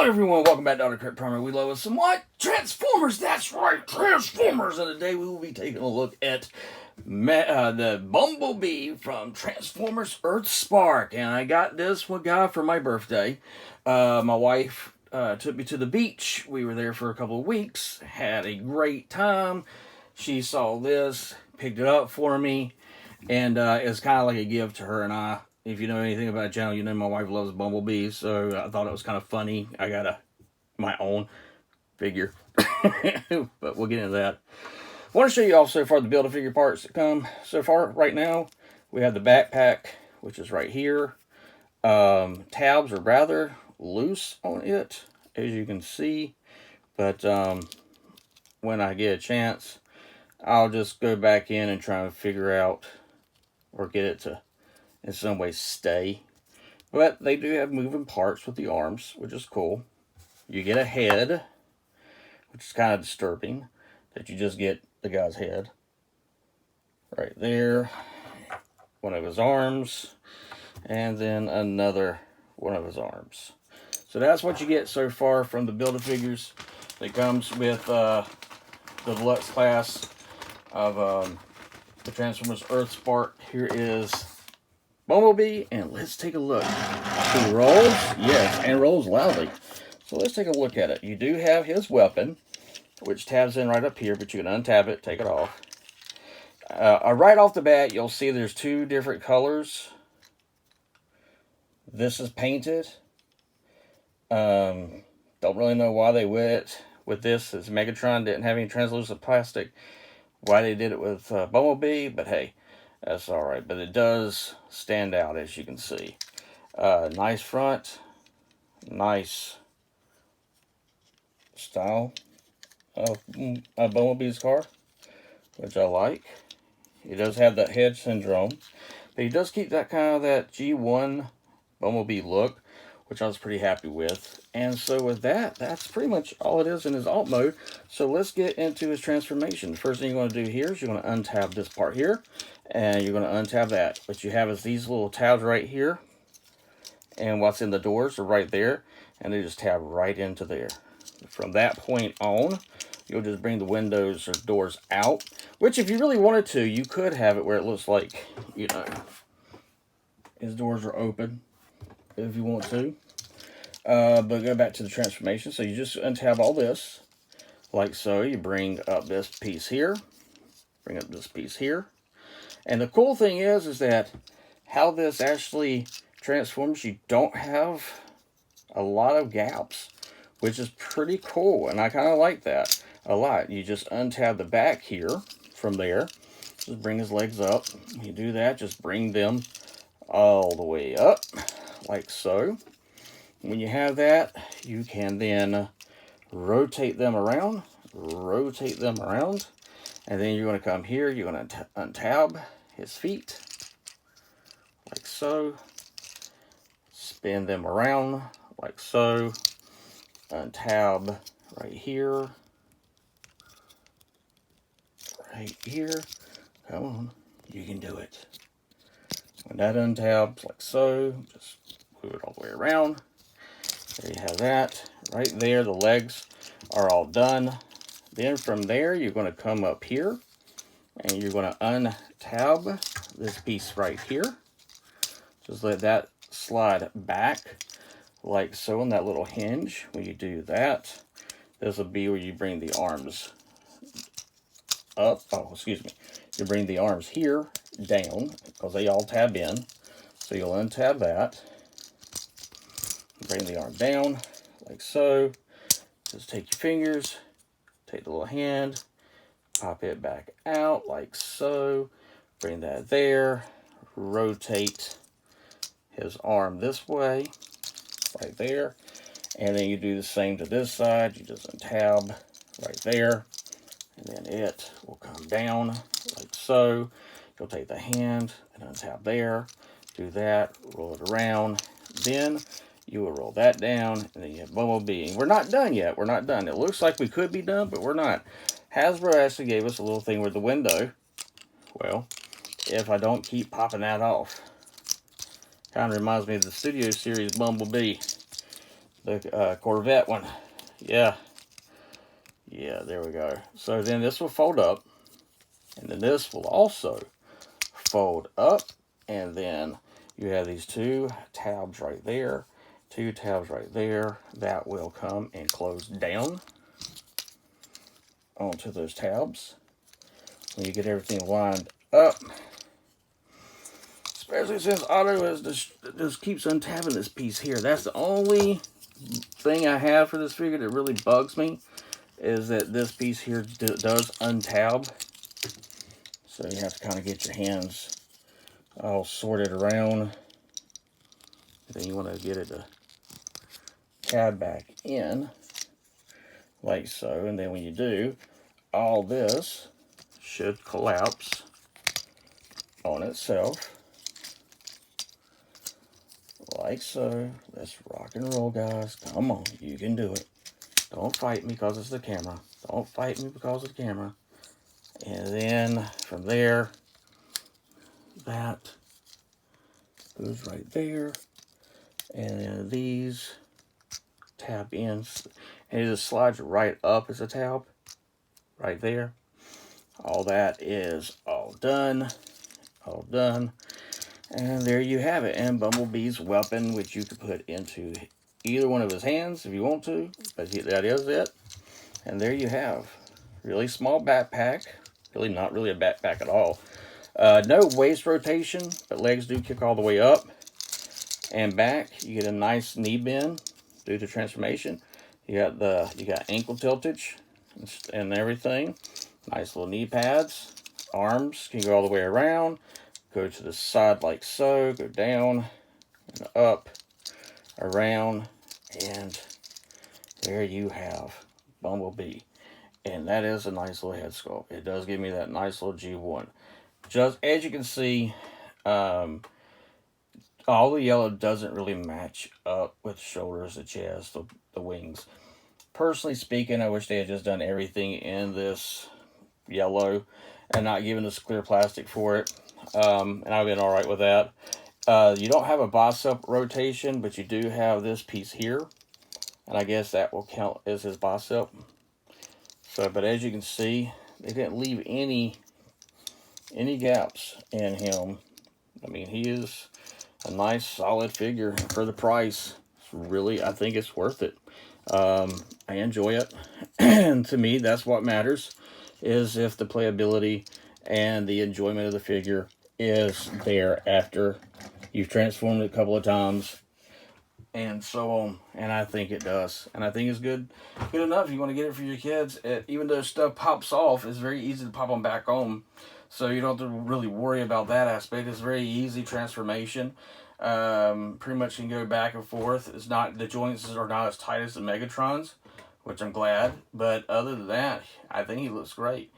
Hello everyone, welcome back to Dr. Kurt Primer. We love us some what? Transformers, that's right, Transformers! And today we will be taking a look at the Bumblebee from Transformers Earth Spark. And I got this one guy for my birthday. My wife took me to the beach. We were there for a couple of weeks, had a great time. She saw this, picked it up for me, and it's kind of like a gift to her and I. If you know anything about the channel, you know my wife loves Bumblebee, so I thought it was kind of funny. I got my own figure, but we'll get into that. I want to show you all so far the Build-A-Figure parts that come so far. Right now, we have the backpack, which is right here. Tabs are rather loose on it, as you can see, but when I get a chance, I'll just go back in and try and figure out or get it to in some way stay. But they do have moving parts with the arms, which is cool. You get a head, which is kind of disturbing that you just get the guy's head right there, one of his arms, and then another one of his arms. So that's what you get so far from the Build-A-Figures. It comes with the deluxe class of the Transformers Earth Spark. Here is Bumblebee, and let's take a look. He rolls, yes, and rolls loudly. So let's take a look at it. You do have his weapon, which tabs in right up here, but you can untab it, take it off. Right off the bat, you'll see there's two different colors. This is painted. Don't really know why they went with this, as Megatron didn't have any translucent plastic. Why they did it with Bumblebee, but hey, that's alright. But it does stand out, as you can see. Nice front. Nice style of Bumblebee's car, which I like. He does have that head syndrome, but he does keep that kind of that G1 Bumblebee look, which I was pretty happy with. And so with that, that's pretty much all it is in his alt mode. So let's get into his transformation. The first thing you're going to do here is you're going to untab this part here, and you're going to untab that. What you have is these little tabs right here, and what's in the doors are right there, and they just tab right into there. From that point on, you'll just bring the windows or doors out, which if you really wanted to, you could have it where it looks like, you know, his doors are open if you want to. But go back to the transformation. So you just untab all this, like so. You bring up this piece here, bring up this piece here. And the cool thing is that how this actually transforms, you don't have a lot of gaps, which is pretty cool. And I kind of like that a lot. You just untab the back here from there. Just bring his legs up. You do that, just bring them all the way up, like so. When you have that, you can then rotate them around, and then you're going to come here, you're going to untab his feet, like so, spin them around, like so, untab right here, come on, you can do it. When that untabs, like so, just move it all the way around. There you have that. Right there, the legs are all done. Then from there, you're going to come up here, and you're going to untab this piece right here. Just let that slide back, like so, on that little hinge. When you do that, this will be where you bring the arms up. Oh, excuse me. You bring the arms here down, because they all tab in. So you'll untab that. Bring the arm down, like so. Just take your fingers, take the little hand, pop it back out, like so. Bring that there. Rotate his arm this way, right there. And then you do the same to this side. You just untab right there. And then it will come down, like so. You'll take the hand and untab there. Do that, roll it around. Then you will roll that down, and then you have Bumblebee. We're not done yet. We're not done. It looks like we could be done, but we're not. Hasbro actually gave us a little thing with the window. Well, if I don't keep popping that off. Kind of reminds me of the Studio Series Bumblebee. the Corvette one. Yeah. Yeah, there we go. So then this will fold up. And then this will also fold up. And then you have these 2 tabs right there. 2 tabs right there. That will come and close down onto those tabs. When you get everything lined up. Especially since Otto is just keeps untabbing this piece here. That's the only thing I have for this figure that really bugs me, is that this piece here does untab. So you have to kind of get your hands all sorted around. Then you want to get it to tab back in, like so. And then when you do, all this should collapse on itself. Like so. Let's rock and roll, guys. Come on, you can do it. Don't fight me because it's the camera. Don't fight me because of the camera. And then from there, that goes right there. And then these tab in. And it just slides right up as a tab. Right there. All that is all done. All done. And there you have it. And Bumblebee's weapon, which you could put into either one of his hands if you want to. But that is it. And there you have. Really small backpack. Really not really a backpack at all. No waist rotation, but legs do kick all the way up and back. You get a nice knee bend due to transformation. You got ankle tiltage and everything. Nice little knee pads. Arms can go all the way around. Go to the side like so, go down, and up, around, and there you have Bumblebee. And that is a nice little head sculpt. It does give me that nice little G1. Just as you can see, all the yellow doesn't really match up with the shoulders, the chest, the wings. Personally speaking, I wish they had just done everything in this yellow and not given this clear plastic for it. And I've been alright with that. You don't have a bicep rotation, but you do have this piece here. And I guess that will count as his bicep. So, but as you can see, they didn't leave any gaps in him. I mean, he is a nice, solid figure for the price. It's really, I think it's worth it. I enjoy it. And to me, that's what matters, is if the playability and the enjoyment of the figure is there after you've transformed it a couple of times and so on. And I think it does. And I think it's good enough. You want to get it for your kids. Even though stuff pops off, it's very easy to pop them back on. So you don't have to really worry about that aspect. It's very easy transformation. Pretty much can go back and forth. It's not, the joints are not as tight as the Megatron's, which I'm glad. But other than that, I think he looks great.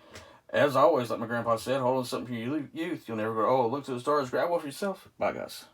As always, like my grandpa said, hold on something for your youth. You'll never go, oh, look to the stars, grab one for yourself. Bye, guys.